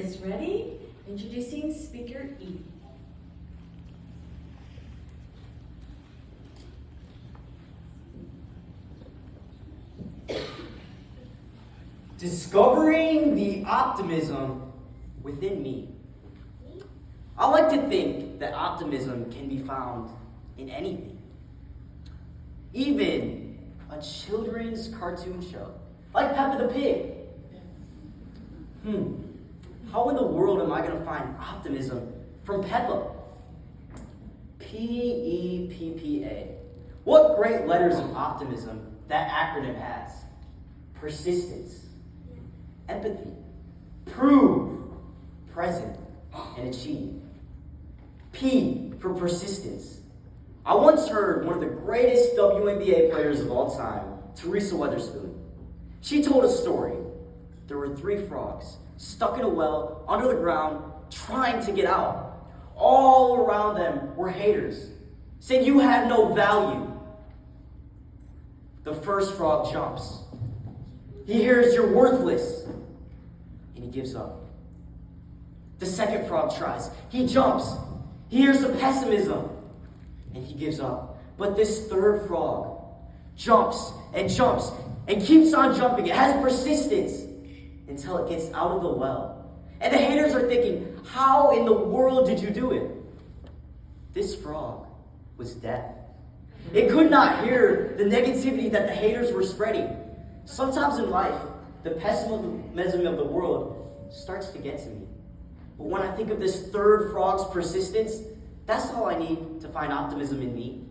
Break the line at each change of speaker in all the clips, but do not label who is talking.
is ready. Introducing speaker E.
Discovering the optimism within me. I like to think that optimism can be found in anything. Even a children's cartoon show, like Peppa the Pig. How in the world am I going to find optimism from Peppa? P-E-P-P-A. What great letters of optimism that acronym has. Persistence, empathy, prove, present, and achieve. P for persistence. I once heard one of the greatest WNBA players of all time, Teresa Weatherspoon. She told a story. There were 3 frogs stuck in a well under the ground trying to get out. All around them were haters, saying you had no value. The first frog jumps. He hears you're worthless, and he gives up. The second frog tries. He jumps. He hears the pessimism, and he gives up. But this third frog jumps and jumps and keeps on jumping. It has persistence until it gets out of the well. And the haters are thinking, how in the world did you do it? This frog was deaf. It could not hear the negativity that the haters were spreading. Sometimes in life, the pessimism of the world starts to get to me. But when I think of this third frog's persistence, that's all I need to find optimism in me.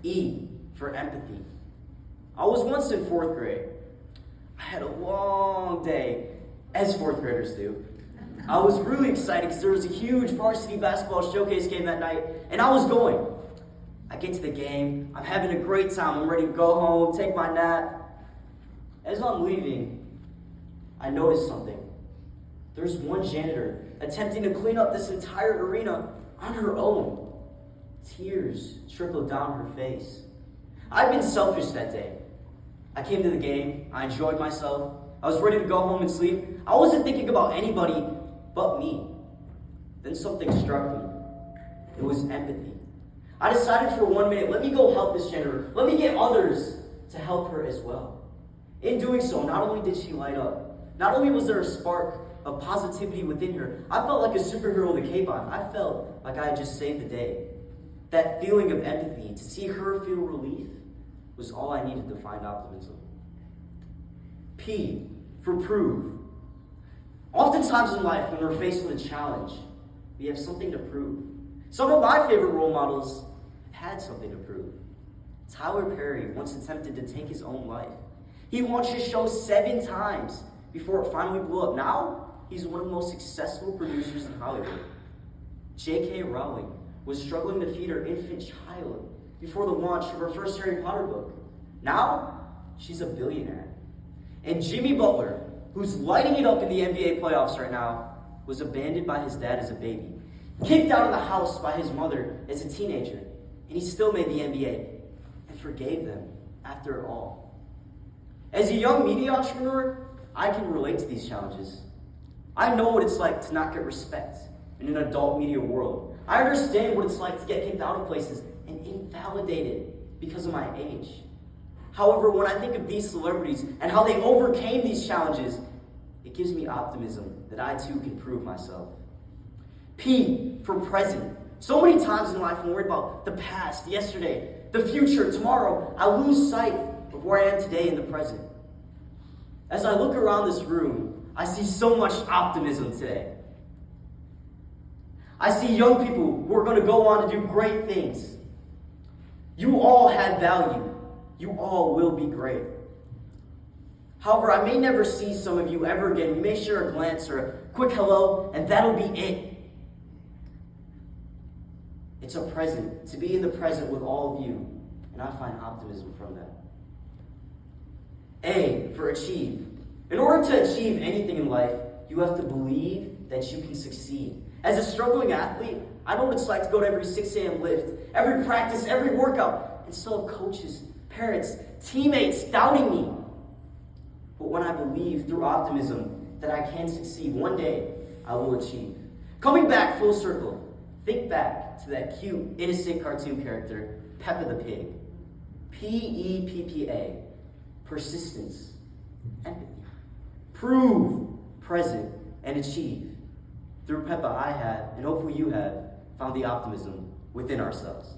E for empathy. I was once in 4th grade. I had a long day, as 4th graders do. I was really excited because there was a huge varsity basketball showcase game that night, and I was going. I get to the game, I'm having a great time, I'm ready to go home, take my nap. As I'm leaving, I noticed something. There's one janitor attempting to clean up this entire arena on her own. Tears trickled down her face. I'd been selfish that day. I came to the game, I enjoyed myself, I was ready to go home and sleep. I wasn't thinking about anybody but me. Then something struck me. It was empathy. I decided for 1 minute, let me go help this janitor. Let me get others to help her as well. In doing so, not only did she light up, not only was there a spark of positivity within her, I felt like a superhero with a cape on. I felt like I had just saved the day. That feeling of empathy, to see her feel relief, was all I needed to find optimism. P for prove. Oftentimes in life, when we're faced with a challenge, we have something to prove. Some of my favorite role models have had something to prove. Tyler Perry once attempted to take his own life. He launched his show 7 times before it finally blew up. Now, he's one of the most successful producers in Hollywood. J.K. Rowling was struggling to feed her infant child before the launch of her first Harry Potter book. Now, she's a billionaire. And Jimmy Butler, who's lighting it up in the NBA playoffs right now, was abandoned by his dad as a baby, kicked out of the house by his mother as a teenager, and he still made the NBA and forgave them after it all. As a young media entrepreneur, I can relate to these challenges. I know what it's like to not get respect in an adult media world. I understand what it's like to get kicked out of places and invalidated because of my age. However, when I think of these celebrities and how they overcame these challenges, it gives me optimism that I too can prove myself. P for present. So many times in life, when we're worried about the past, yesterday, the future, tomorrow, I lose sight of where I am today in the present. As I look around this room, I see so much optimism today. I see young people who are going to go on to do great things. You all have value. You all will be great. However, I may never see some of you ever again. We may share a glance or a quick hello, and that'll be it. It's a present, to be in the present with all of you, and I find optimism from that. A for achieve. In order to achieve anything in life, you have to believe that you can succeed. As a struggling athlete, I know what it's like to go to every 6 a.m. lift, every practice, every workout, and still have coaches, parents, teammates doubting me. But when I believe through optimism that I can succeed. One day, I will achieve. Coming back full circle, think back to that cute, innocent cartoon character, Peppa the Pig. P-E-P-P-A. Persistence. Empathy. Prove, present, and achieve. Through Peppa, I have, and hopefully you have, found the optimism within ourselves.